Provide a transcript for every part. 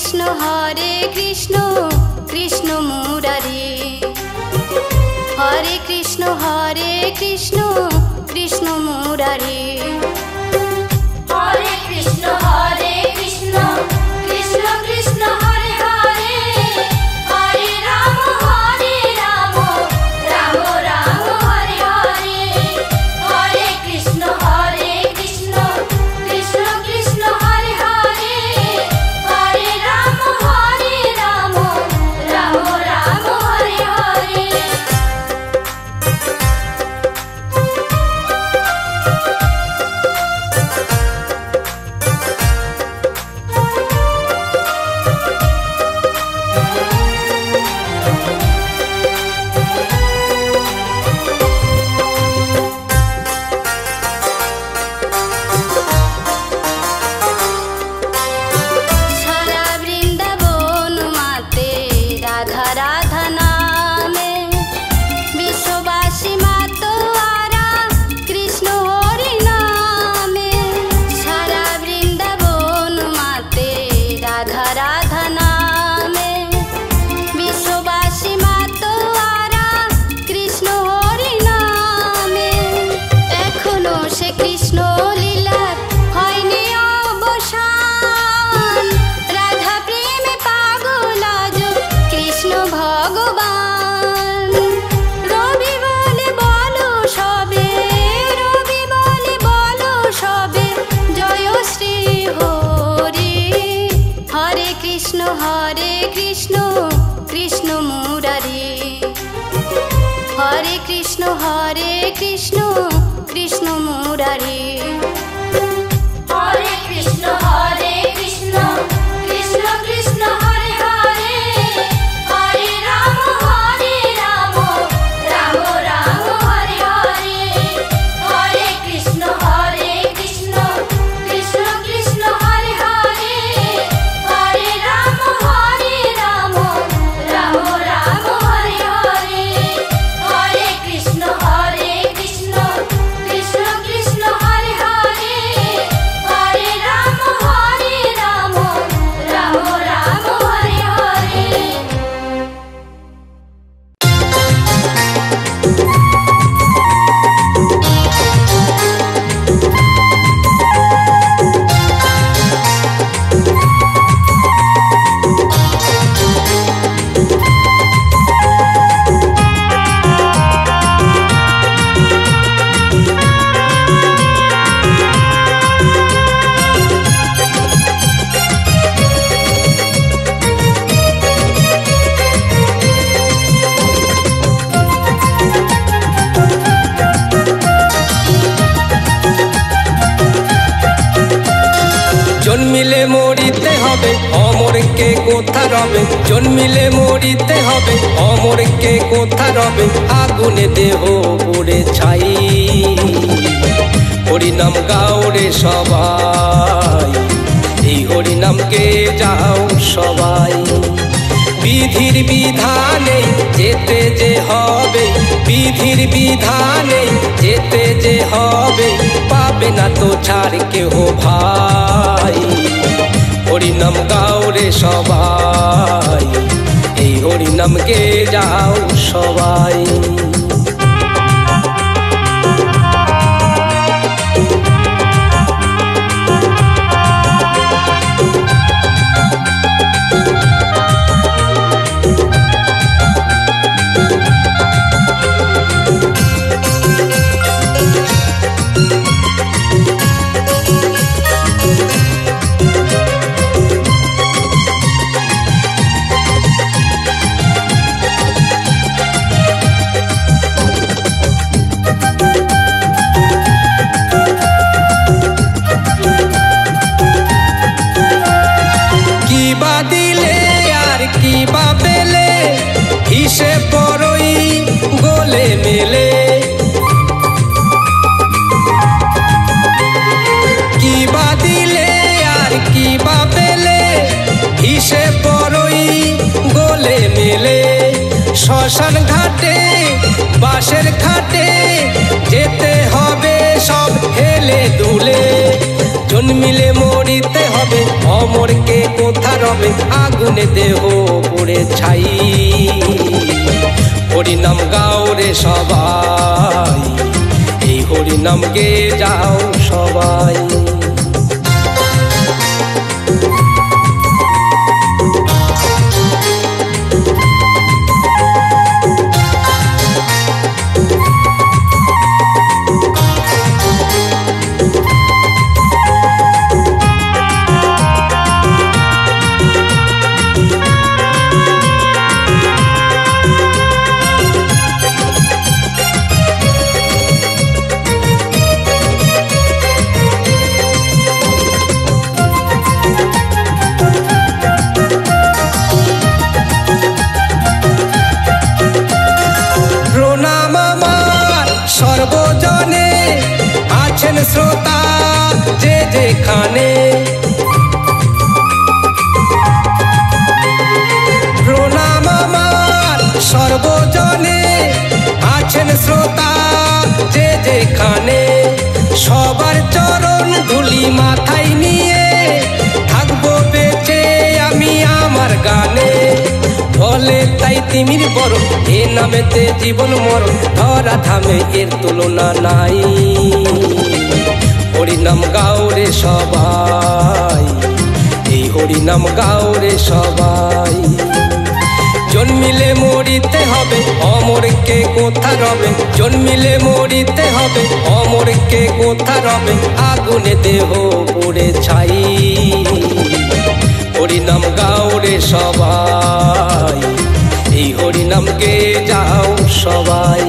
कृष्ण कृष्ण मुरारी हरे कृष्ण कृष्ण मुरारी हरे कृष्ण कृष्ण कृष्ण हरे हरे हरे राम राम राम हरे हरे हरे कृष्ण कृष्ण कृष्ण हरे हरे हरे राम राम राम हरे हरे। हरे कृष्ण कृष्ण मुरारी हरे कृष्ण कृष्ण कृष्ण हरे हरे हरे राम राम हरे हरे हरे कृष्ण कृष्ण कृष्ण हरे हरे हरे राम राम हरे हरे हरे कृष्ण कृष्ण कृष्ण हरे हरे हरे राम राम हरे हरे। जन्मिले मरिते हबे अमर के कोथा रबे जन्मिले मरिते हबे अमर के कोथा रबे आगुने देह पुड़े छाई हरि नाम गाओ रे सबाई এই হরি নামকে যাও সবাই বিধির বিধানে যেতে যে হবে বিধির বিধানে যেতে যে হবে পাবে না তো ছাড় কেহ ভাই হরি নাম গাও রে সবাই এই হরি নামকে যাও সবাই। হিসে পরই গোলে মেলে কি বা দিলে আর কি বা পেলে হিসে পরই গোলে মেলে শ্মশান ঘাটে বাঁশের খাটে যেতে হবে সব হেলে দুলে জন্মিলে মরিতে হবে অমরকে কোথা রবে আগুনে দেহ পুড়ে ছাই। হরিনাম গাও রে সবাই, এই হরিনাম গে যাও সবাই। সর্বজনে আছেন শ্রোতা যে যেখানে, প্রণাম আমার সর্বজনে আছেন শ্রোতা যে যেখানে। সবার চরণ ধুলি মাথায় নিয়ে থাকবো বেঁচে আমি আমার গানে। বলে তাই তিমির বরণ এ নামেতে জীবন মরণ, ধরা ধামে এর তুলনা নাই। হরিনাম গাও রে সবাই, এই হরিনাম গাও রে সবাই। জন্মিলে মরিতে হবে অমরকে কোথা রবে, জন্মিলে মরিতে হবে অমরকে কোথা রবে, আগুনে দেহ পুড়ে ছাই। হরিনাম গাও রে সবাই, এই হরিনাম গে যাও সবাই।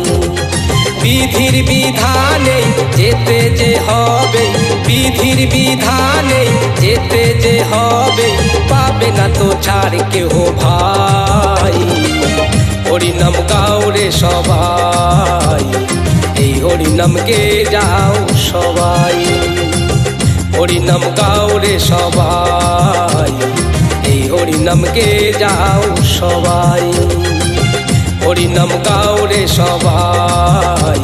বিধির বিধানে যেতে যে হবে, বিধির বিধানে যেতে যে হবে, পাবে না তো ছাড় কেহ ভাই। হরিনাম গাও রে সবাই, এই হরিনাম গে যাও সবাই। হরিনাম গাও রে সবাই, এই হরিনাম গে যাও সবাই। হরিনাম গাও রে সবাই,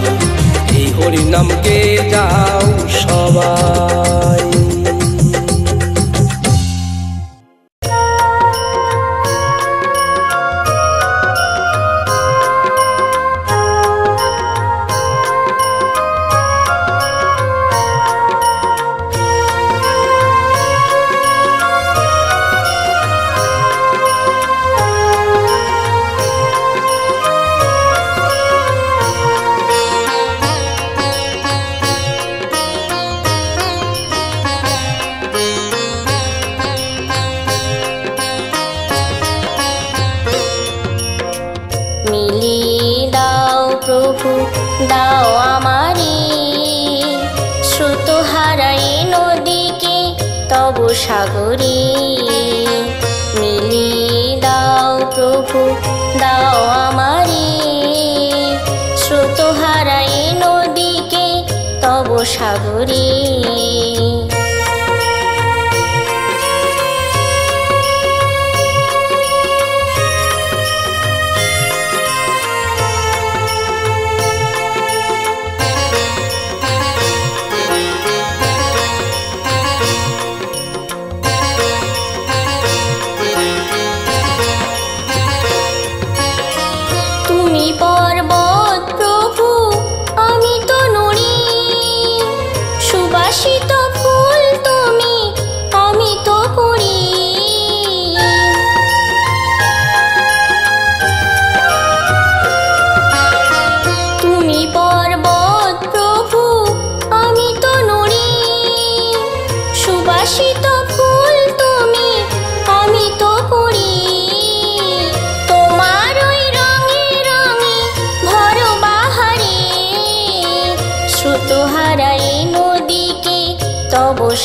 এই হরিনাম গে যাও সবাই। দাও আমারে স্রোত হারাই নদীকে তব সাগরে। মিলিয়ে দাও প্রভু দাও আমারে স্রোত হারাই নদীকে তব সাগরে।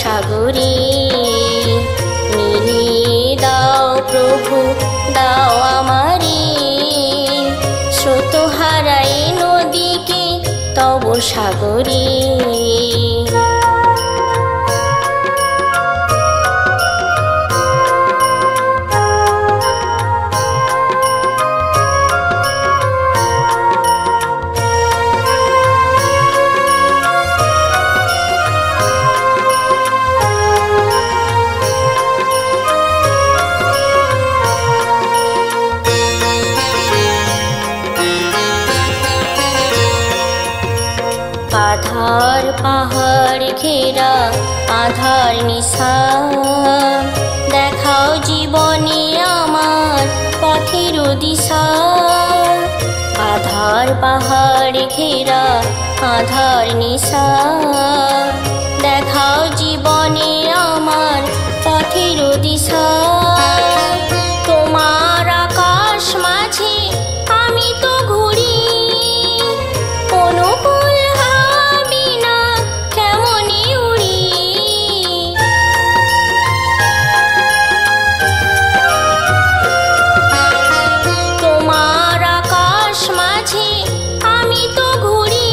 সাগরে মিলিয়ে দাও প্রভু দাও আমারে স্রোত হারাই নদীকে তব সাগরে। আধার পাহাড় ঘেরা আধার নিশা, দেখাও জীবনে আমার পথের দিশা। আধার পাহাড় ঘেরা আধার নিশা, দেখাও জীবনে আমার পথের দিশা। তোমার আকাশ মাঝে আমি তো ঘুরি, অনুকূল হাবি না কেমনে উড়ি। তোমার আকাশ মাঝে আমি তো ঘুরি,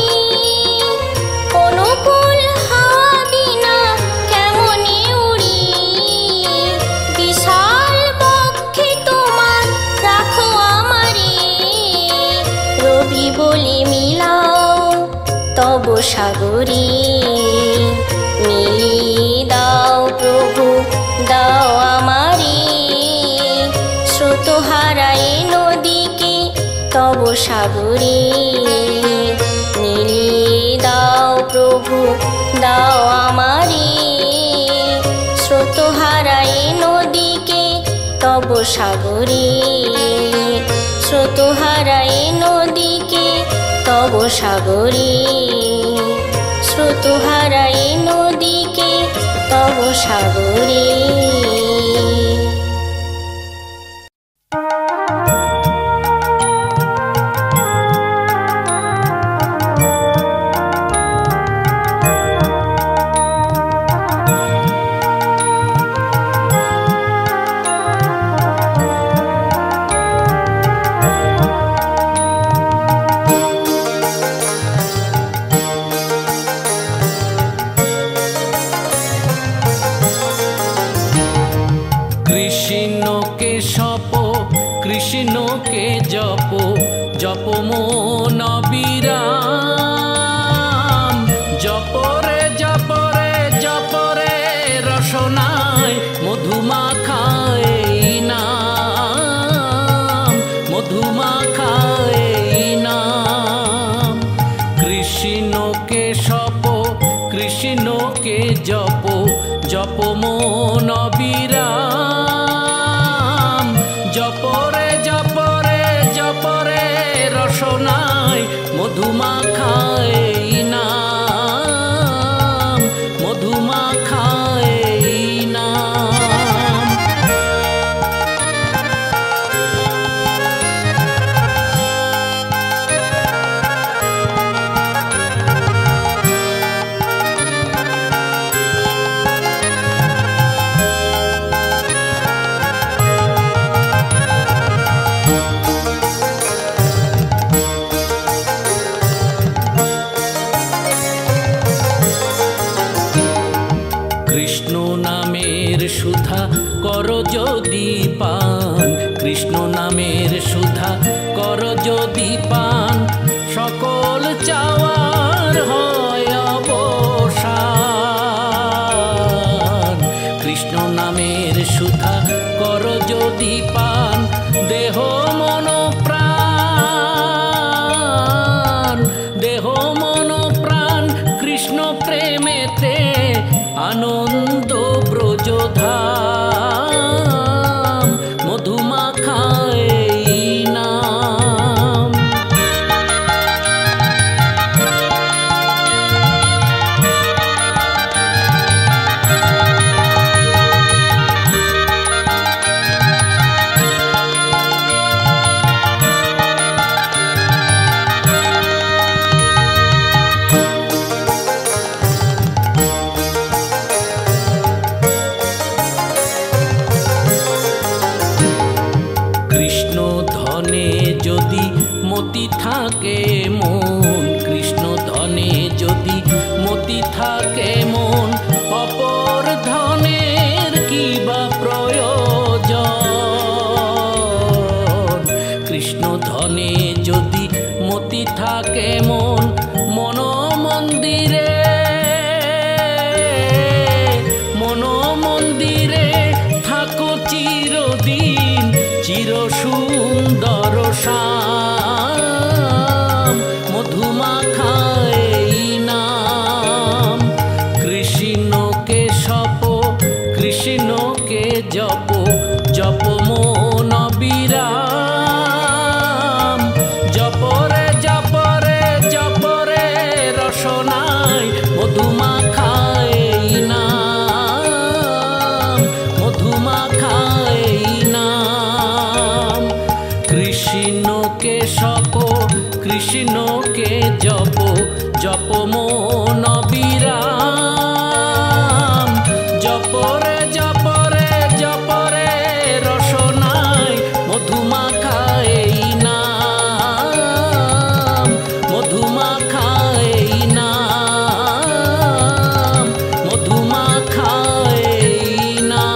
অনুকূল হাবি না কেমনে উড়ি। বিশাল বক্ষে তোমার রাখো আমারে, রবি বলে মিলাও তব সাগরে। মিলিয়ে দাও প্রভু দাও আমারে, স্রোত হারায় নদীকে তব সাগরে। মিলিয়ে দাও প্রভু দাও আমারে, স্রোত হারায় নদীকে তব সাগরে। স্রোত হারায় নদীকে তব সাগরে, স্রোত হারায় নদীকে তব সাগরে। কৃষ্ণকে সপ কৃষ্ণকে জপ, জপ মন বিরাম। জপরে জপরে জপরে রসনায় মধুমাখায় নাম, মধুমাখায় নাম। কৃষ্ণকে সপ কৃষ্ণকে জপ, জপ মন বিরাম। জপরে জপরে জপরে রসনায় মধুমাখায় নাম, মধুমাখায় নাম। কৃষ্ণ নামের সুধা কর যদি পান, কৃষ্ণ নামের সুধা কর যদি পান। সকল চাওয়ার হয় অবসান। কৃষ্ণ নামের সুধা কর যদি পান। দেহ মন প্রাণ, দেহ মন প্রাণ কৃষ্ণ প্রেমেতে আনন্দ ব্রজধাম, মধুমাখায় নাম। কৃষ্ণ ধনে যদি মতি থাকে মন, কৃষ্ণ ধনে যদি মতি থাকে মন। অপর ধনের কি বা প্রয়োজন। কৃষ্ণ ধনে যদি মতি থাকে মন। মন মন্দিরে মন মন্দিরে থাকো চিরদিন, চির সুন্দর শ্যাম, মধুমাখায় নাম। সপ কৃষ্ণকে জপ জপ মন বিরাম জপরে জপরে জপরে রসনায় মধুমাখা এই নাম মধুমাখা এই নাম মধুমাখা এই নাম।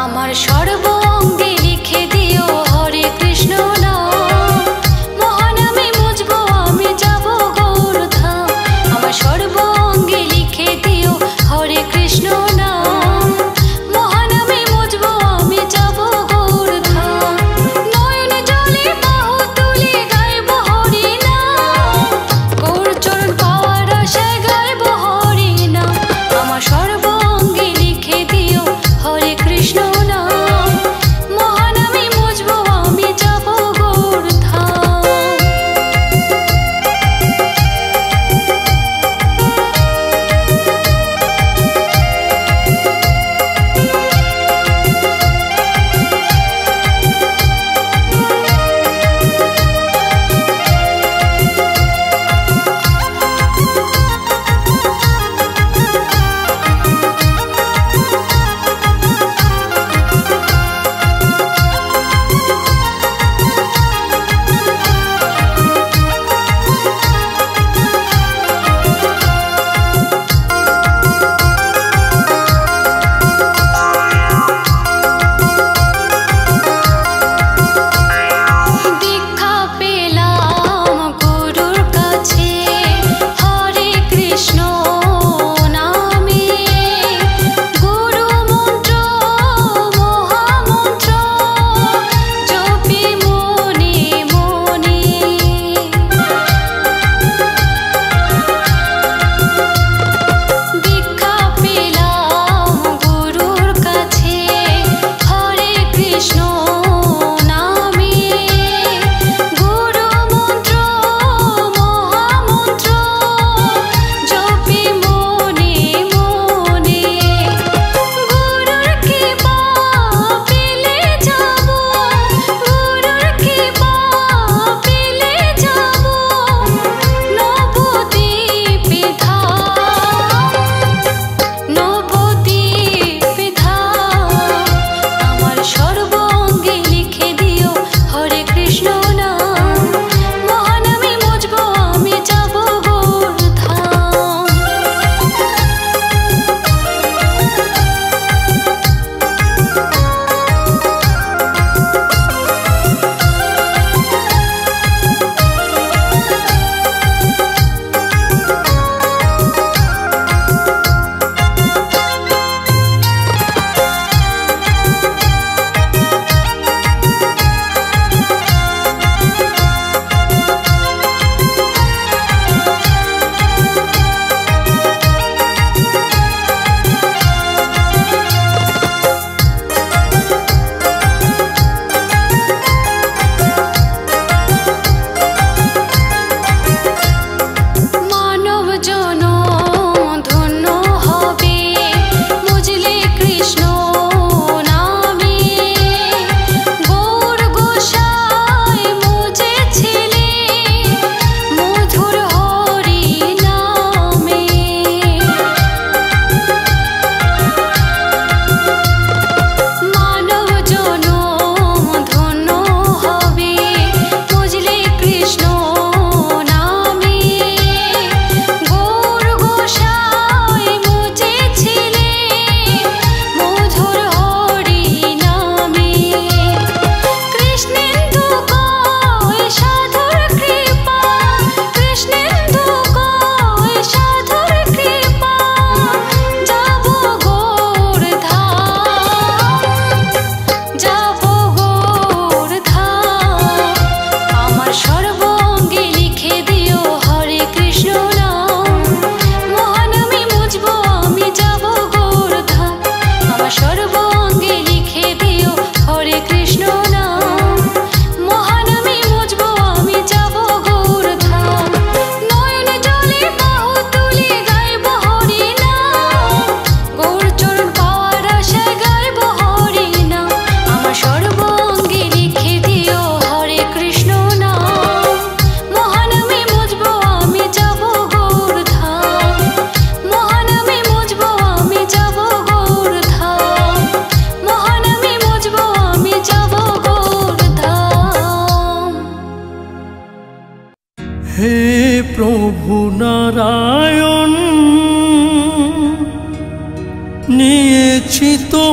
আমার সর্ব অঙ্গে লিখে দিও হরে কৃষ্ণ নাম, মহানামে মুজবো আমি যাব গৌরধাম। আমার সর্ব অঙ্গে লিখে দিও হরে কৃষ্ণ নাম, মহানামে মুজবো আমি যাব গৌরধাম। নয়ন জলে বাহু তুলে গাইব হরি নাম, গৌর চরণ পাওয়ার আশায় গাইব হরি নাম। আমার সর্ব অঙ্গে লিখে দিও হরে কৃষ্ণ নাম।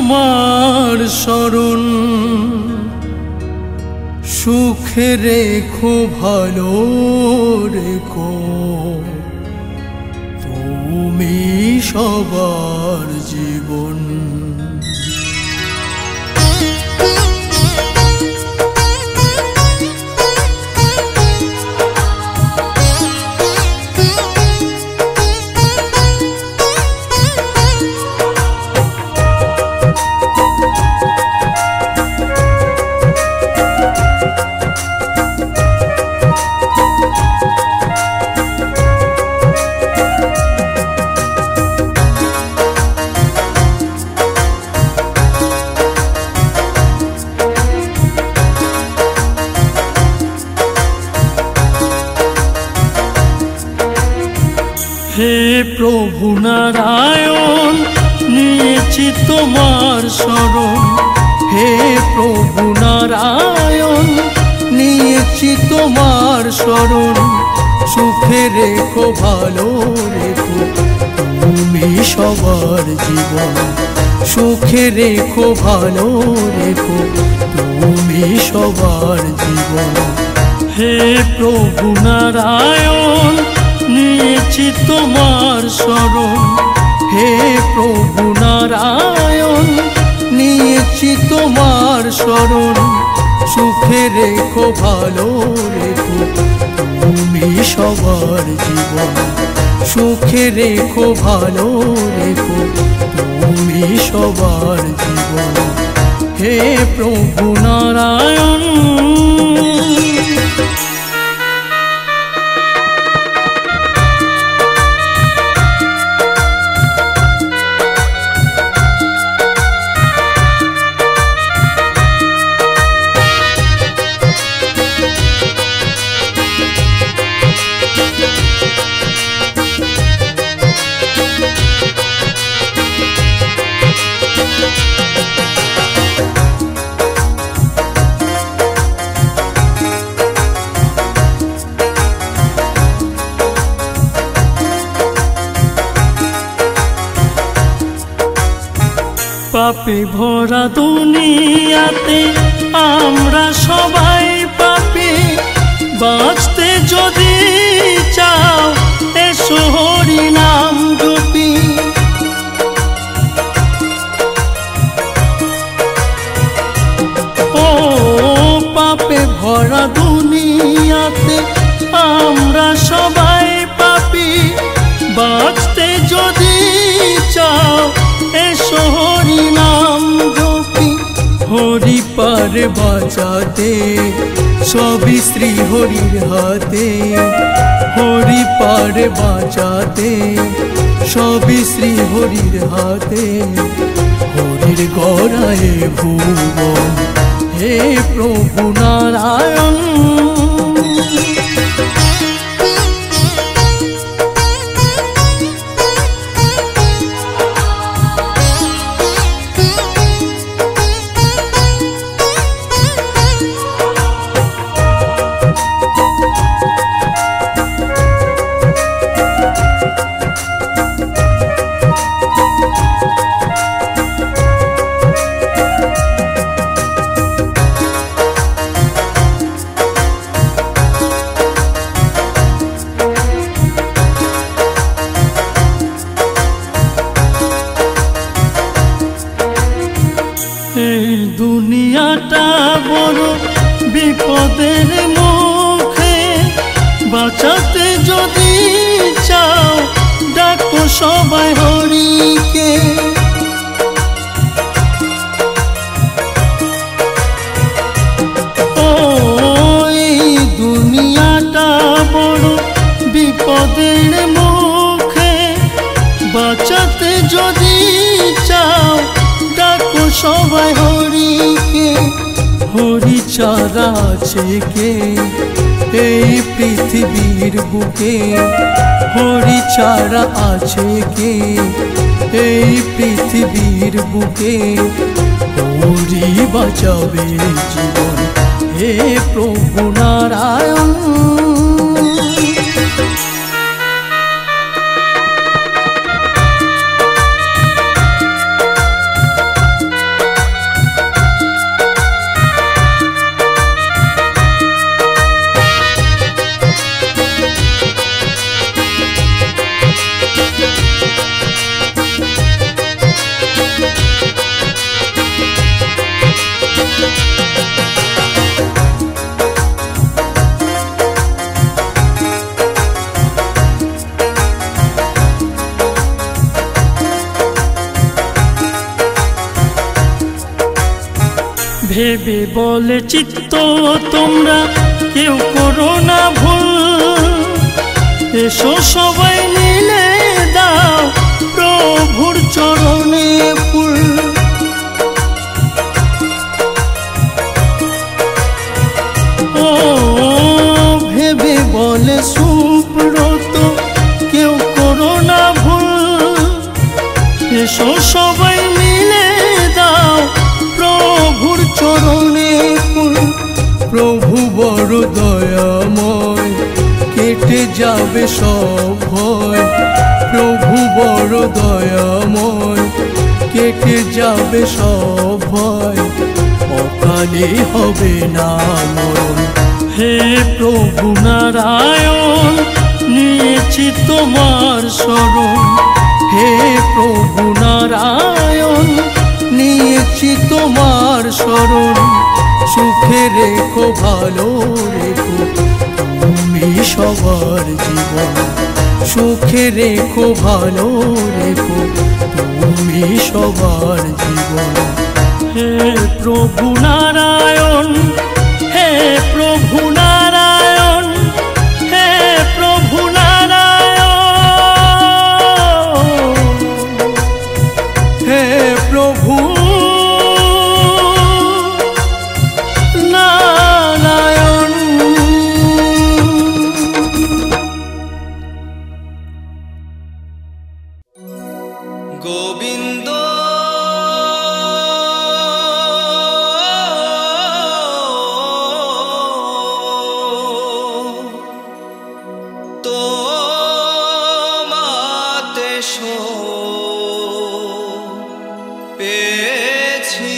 তোমার শরণ, সুখে রেখো ভালো রেখো, তুমি সবার জীবন। হে প্রভু নারায়ণ, নিয়েছি তোমার শরণ। হে প্রভু নারায়ণ, নিয়েছি তোমার শরণ, সুখে রেখো ভালো রেখো, তুমি সবার জীবন। সুখে রেখো ভালো রেখো, তুমি সবার জীবন। হে প্রভু নারায়ণ, নিয়েছি তোমার শরণ। হে প্রভু নারায়ণ, নিয়েছি তোমার শরণ, সুখে রেখো ভালো রেখো, তুমি সবার জীবন। সুখে রেখো ভালো রেখো, তুমি সবার জীবন। হে প্রভু নারায়ণ। পাপে ভরা দুনিয়াতে আমরা সবাই পাপী, বাঁচতে যদি চাও এসো হরি নাম জপি। ও পাপে ভরা দুনিয়াতে আমরা সবাই পাপী, বাঁচতে যদি চাও এসো হরি নাম জপি। হরি পার বাঁচাতে সবই শ্রী হরির হাতে। হরি পার বাঁচাতে সবই শ্রী হরির হাতে। হরির গড়ায় ভুবন, হে প্রভু নারায়ণ। দুনিয়াটা বড় বিপদের মুখে, বাঁচাতে যদি চাও ডাকো সবাই হরিকে। ও এই দুনিয়াটা বড় বিপদের মুখে, বাঁচাতে যদি চাও ডাকো সবাই হরিকে। হরি ছাড়া আছে কে এই পৃথিবীর বুকে? হরি ছাড়া আছে কে এই পৃথিবীর বুকে? হরি বাঁচাবে জীবন, হে প্রভু নারায়ণ। ভেবে বলে চিত্ত তোমরা কেউ করো না ভুল, এসো সবাই মিলে দাও প্রভুর চরণে ফুল। ও ভেবে বলে সুব্রত কেউ করো না ভুল, এসো সবাই মিলে দাও প্রভুর চরণে ফুল। প্রভু বড় দয়াময় কেটে যাবে সব ভয়, প্রভু বড় দয়াময় কেটে যাবে সব ভয়, অকালে হবে না মরণ। হে প্রভু নারায়ণ নিয়েছি তোমার শরণ, হে প্রভু নারায়ণ নিয়েছি তোমার শরণ। সুখে রেখো ভালো রেখো তুমি সবার জীবন, সুখে রেখো ভালো রেখো তুমি সবার জীবন। হে প্রভু নারায়ণ, হে প্রভু নারায়ণ, হে প্রভু নারায়ণ, হে প্রভু নারায়ণ। গোবিন্দ তোমাতে পেয়েছি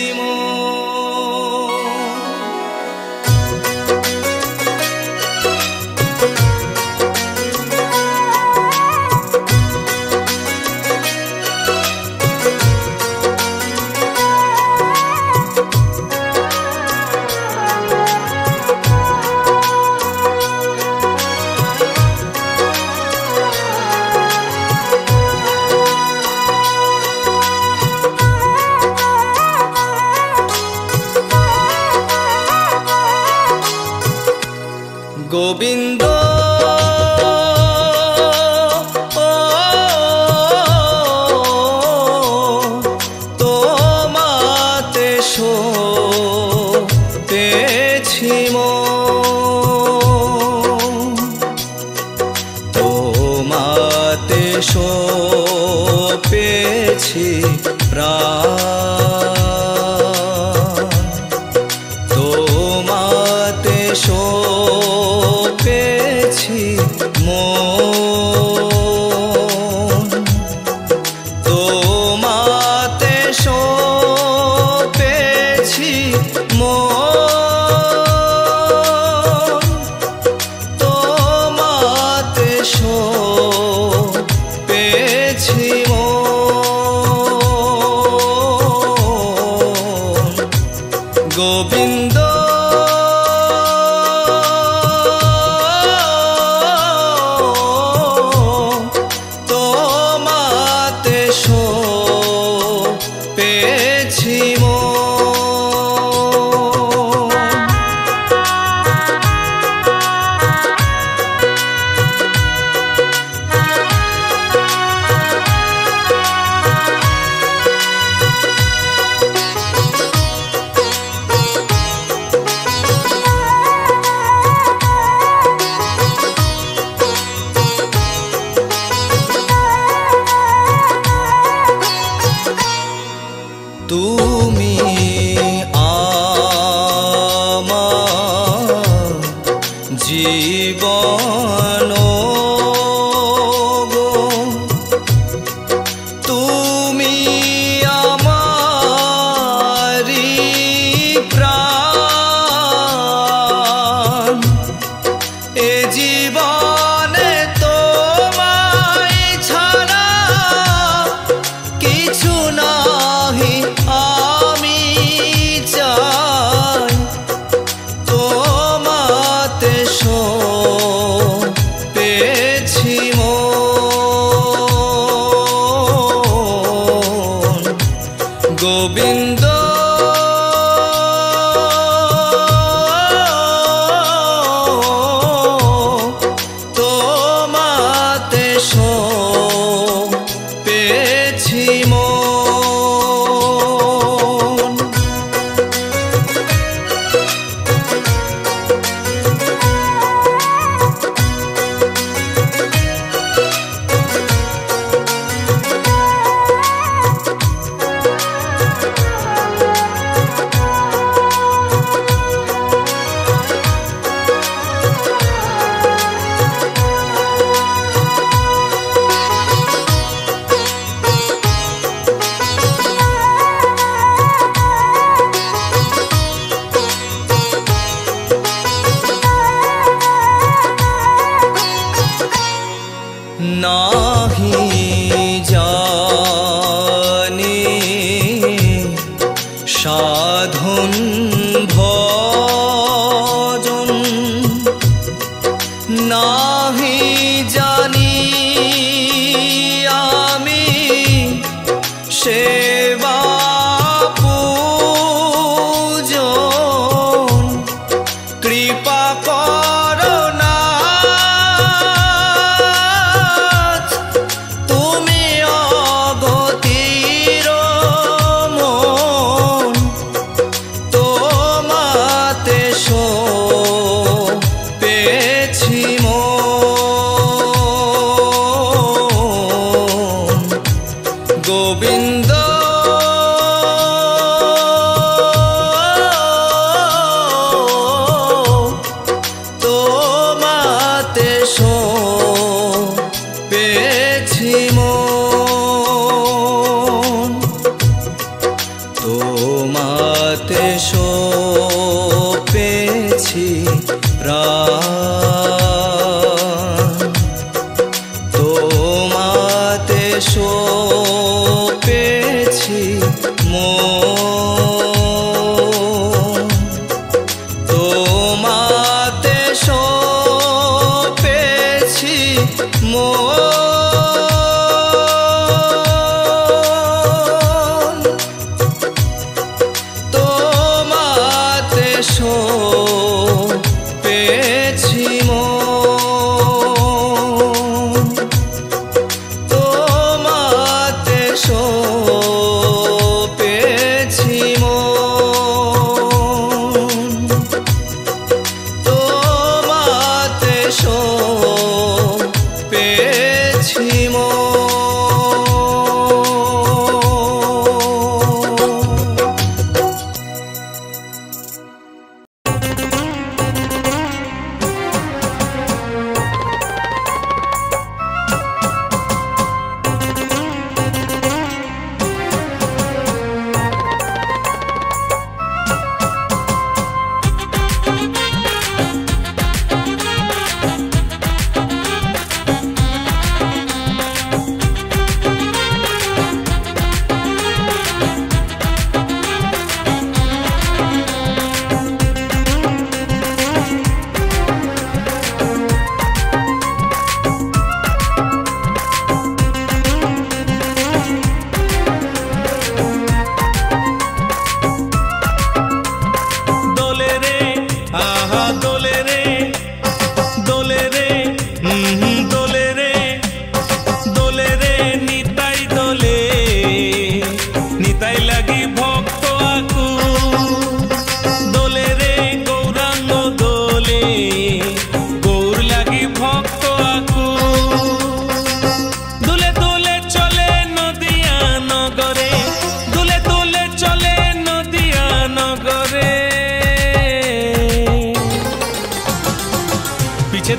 গোবিন্দ তোমাতে পেয়েছি তোমাতে পেয়েছি প্রাণ, তোমাতে পেয়েছি মন, তোমাতে পেয়েছি মন, তোমাতে পেয়েছি মন। গোবিন্দ তোমাতে পেয়েছি তুমি আমার জীবন গো, তুমি আমারি প্রাণ, এ জীবনে তোমায় ছাড়া কিছু নাহি আমি চাই, তোমাতে সাধন ভজন নাহি জানি আমি সেবা পূজন কৃপা করো নাথ তুমি অগতির মন তোমাতে পেয়েছি মন গোবিন্দ তোমাতে পেয়েছি মন তোমাতে পেয়েছি প্রাণ তোমাতে পেয়েছি মন তোমাতে পেয়েছি মন তোমাতে পেয়েছি মন তোমাতে পেয়েছি মন তোমাতে পেয়েছি মন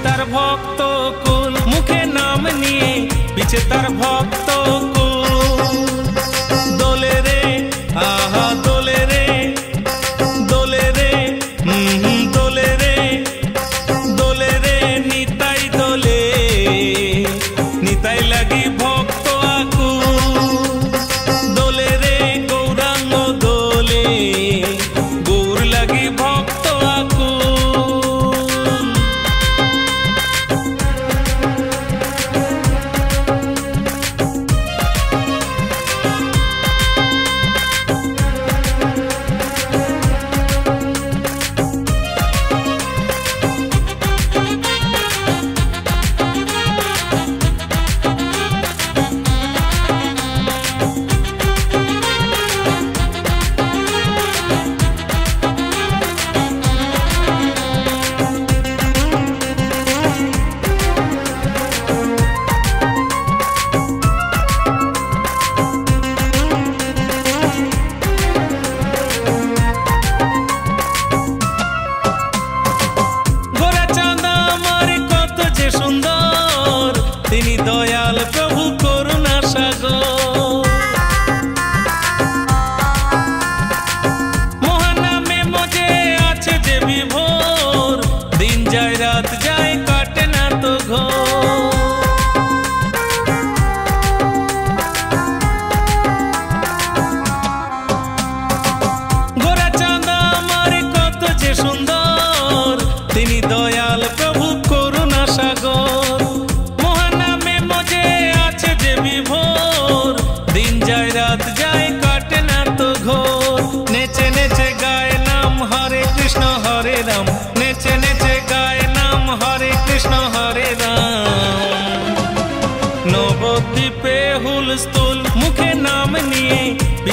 তার ভক্ত কুল মুখে নাম নিয়ে পিছে তার ভক্ত কুল দোলে রে আহা দোলে রে দোলে রে দোলে রে দোলে রে নিতাই দোলে নিতাই লাগি ভক্ত আকুল দোলে রে গৌরাঙ্গ দোলে গৌর লাগি ভক্ত আকুল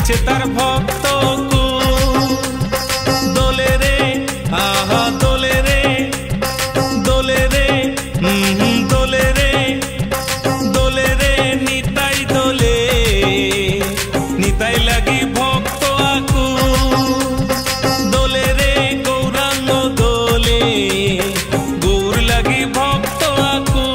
পিছে তার ভক্ত কুল। দোলে রে আহা দোলে রে, দোলে রে দোলে রে, দোলে রে নিতাই দোলে, নিতাই লাগি ভক্ত আকুল। দোলে রে গৌরাঙ্গ দোলে, গৌর লাগি ভক্ত আকুল।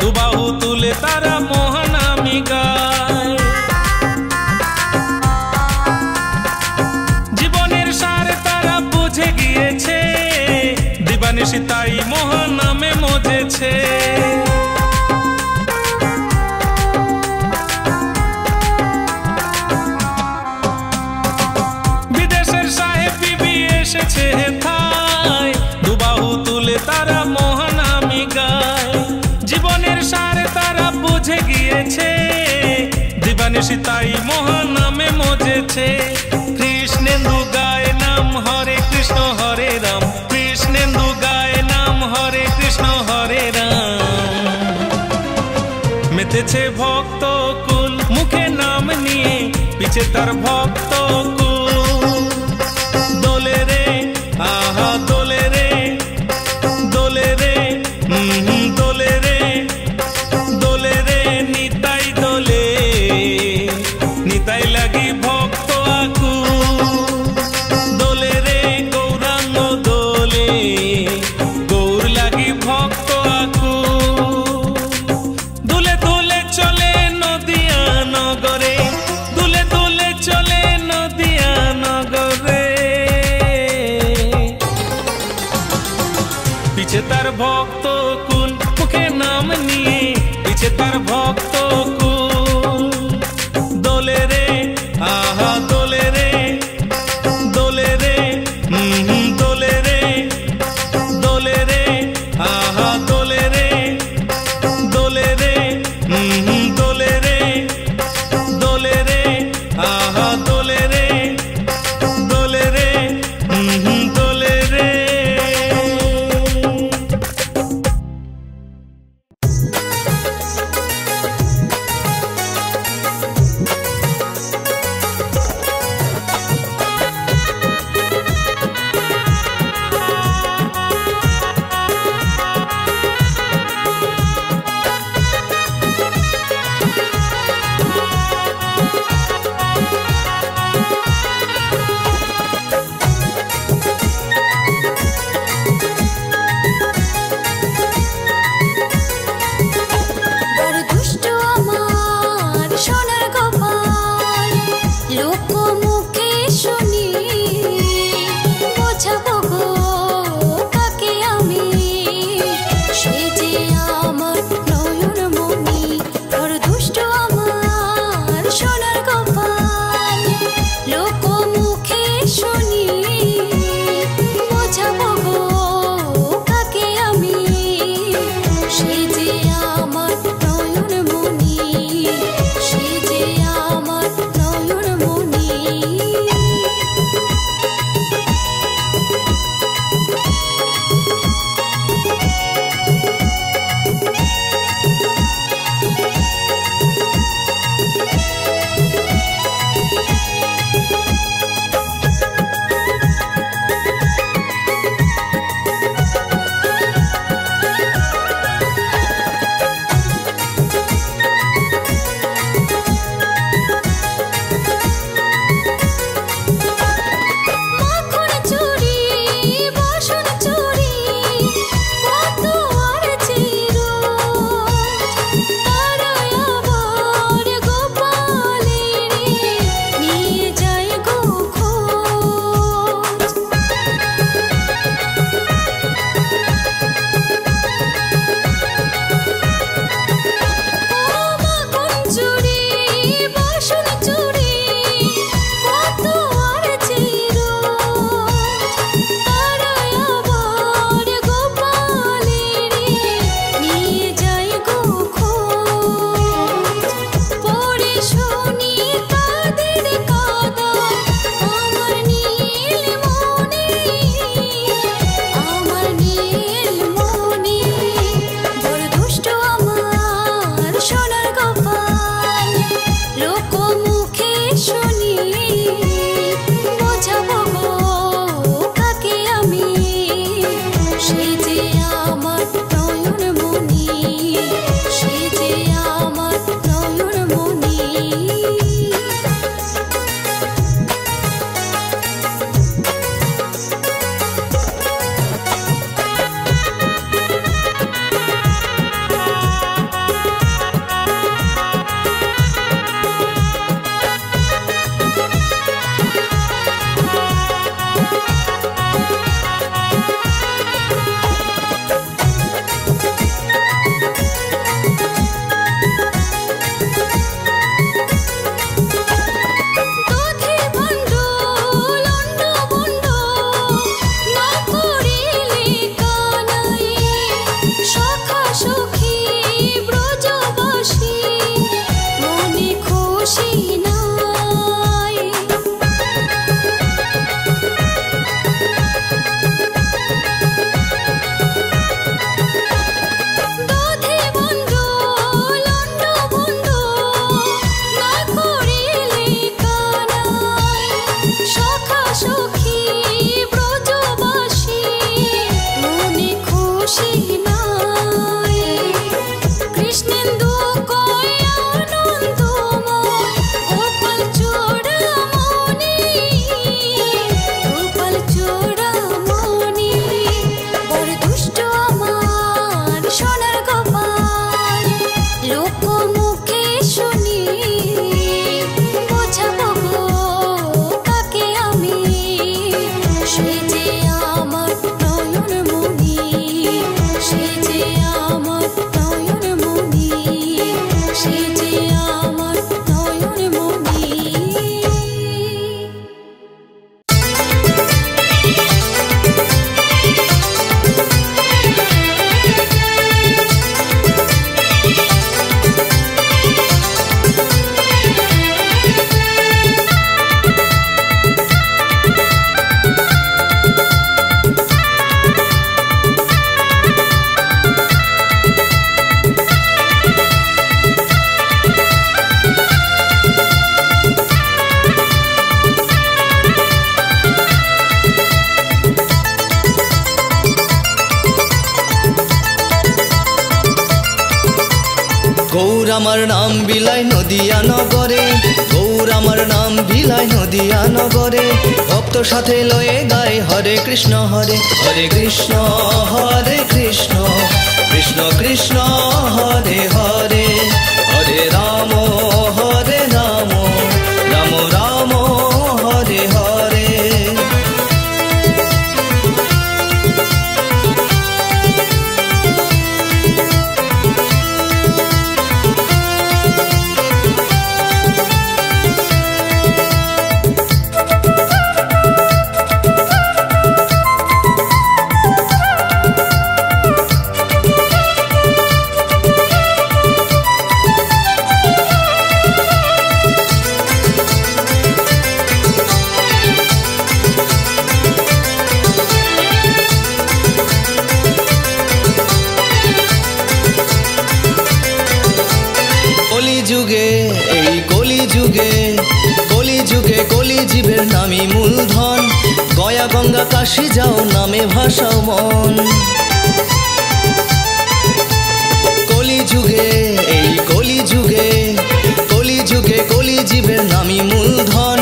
দুবাহু তুলে তারা মহানামি গায়, জীবনের সার তারা বুঝে গিয়েছে, দিবানিশি তাই মহানামে মজেছে। বিদেশের সাহেব বিবি এসেছে থাই, দুবাহু তুলে তারা মহানামি গায়, জীবনের সারে তারা বুঝে গিয়েছে, দিবানিশি তাই মহানামে মজেছে। কৃষ্ণেন্দু গায় নাম হরে কৃষ্ণ হরে রাম, কৃষ্ণেন্দু গায় নাম হরে কৃষ্ণ হরে রাম। মেতেছে ভক্ত কুল, মুখে নাম নিয়ে পিছে তার ভক্ত কুল। দোলে রে আহা দোলে রে, দোলে রে দোলে রে, দোলে রে নিতাই দোলে, নিতাই লাগি ভক্ত আকুল। দোলে রে গৌরাঙ্গ দোলে, গৌর লাগি ভক্ত আকুল। দুলে দুলে চলে নদিয়া নগরে, দুলে দুলে চলে নদিয়া শুনি তাদের কাঁদা আমার নীল মনে বড় দুষ্ট আমার সোনার কপাল লোক মুখে শুনি বোঝাবো গো কাকে আমি সে যে আমার নয়ন মনি সে যে আমার নয়ন মনি দধি বন্ধু লন্ড বন্ধু না করিলে কানাই সখা সখী ব্রজবাসী মনে খুশি নাই দধি বন্ধু লন্ড বন্ধু না করিলে কানাই সখা সখী ব্রজবাসী মনে খুশি নাই কৃষ্ণেন্দু কয় আনন্দময় গোপাল চূড়ামণি বড় দুষ্ট আমার সোনার কপাল লোক মুখে শুনি বোঝাবো গো কাকে আমি সে যে আমার নয়ন মনি সে যে আমার নয়ন মনি সে যে আমার নয়ন মনি গৌর আমার নাম বিলাই নদিয়া নগরে গৌর আমার নাম বিলাই নদিয়া নগরে ভক্ত সাথে লয়ে গায় হরে কৃষ্ণ হরে কৃষ্ণ হরে কৃষ্ণ কৃষ্ণ কৃষ্ণ হরে হরে হরে রাম রাম রাম হরে হরে কলিযুগে এই কলিযুগে কলিযুগে কলিজীবের নামই মূলধন গয়া গঙ্গা কাশী যাও নামে ভাষাও মন কলিযুগে এই কলিযুগে কলিযুগে কলিজীবের নামই মূলধন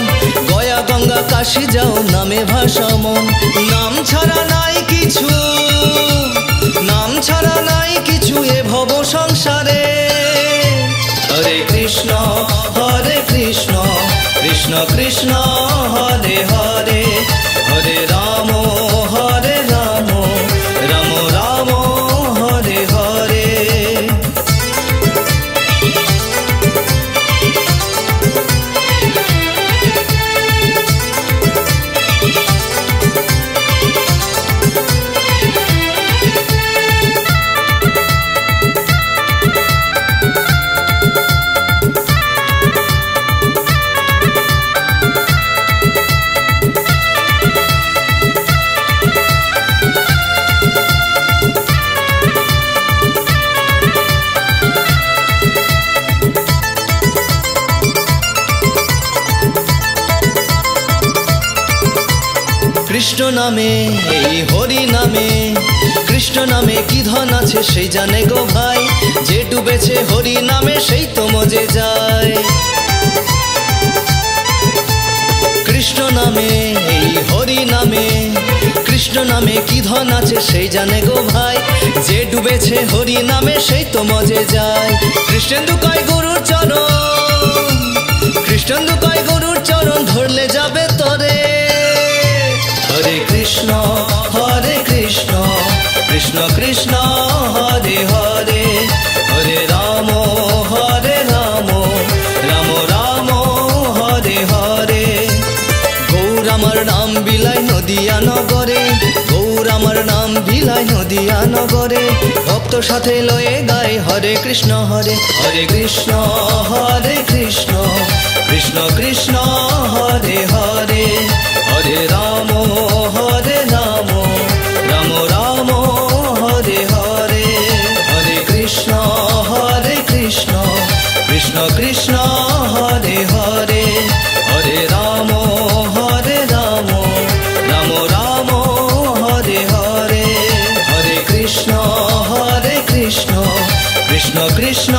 গয়া গঙ্গা কাশী যাও নামে ভাষাও মন নাম ছাড়া নাই কিছু নাম ছাড়া নাই কিছু এ ভব সংসারে হরে কৃষ্ণ কৃষ্ণ কৃষ্ণ হরে হরে হরে রাম রাম রাম হরে হরে কৃষ্ণ নামে এই হরি নামে, কৃষ্ণ নামে কি ধন আছে সেই জানে গো ভাই, যে ডুবেছে হরি নামে সেই তো মজে যায়। কৃষ্ণ নামে এই হরি নামে, কৃষ্ণ নামে কি ধন আছে সেই জানে গো ভাই, যে ডুবেছে হরি নামে সেই তো মজে যায়। কৃষ্ণেন্দু কয় গরুর চরণ, কৃষ্ণেন্দু কয় গরুর চরণ ধরলে যাবে তরে। হরে কৃষ্ণ কৃষ্ণ কৃষ্ণ হরে হরে, হরে রাম রাম রাম হরে হরে। গৌর আমার নাম বিলাই নদিয়া নগরে, গৌর আমার নাম বিলাই নদিয়া নগরে, ভক্ত সাথে লয়ে গায় হরে কৃষ্ণ হরে কৃষ্ণ কৃষ্ণ কৃষ্ণ হরে হরে, হরে রাম রাম রাম হরে হরে। হরে কৃষ্ণ কৃষ্ণ কৃষ্ণ হরে হরে, হরে রাম রাম রাম হরে হরে। হরে কৃষ্ণ কৃষ্ণ কৃষ্ণ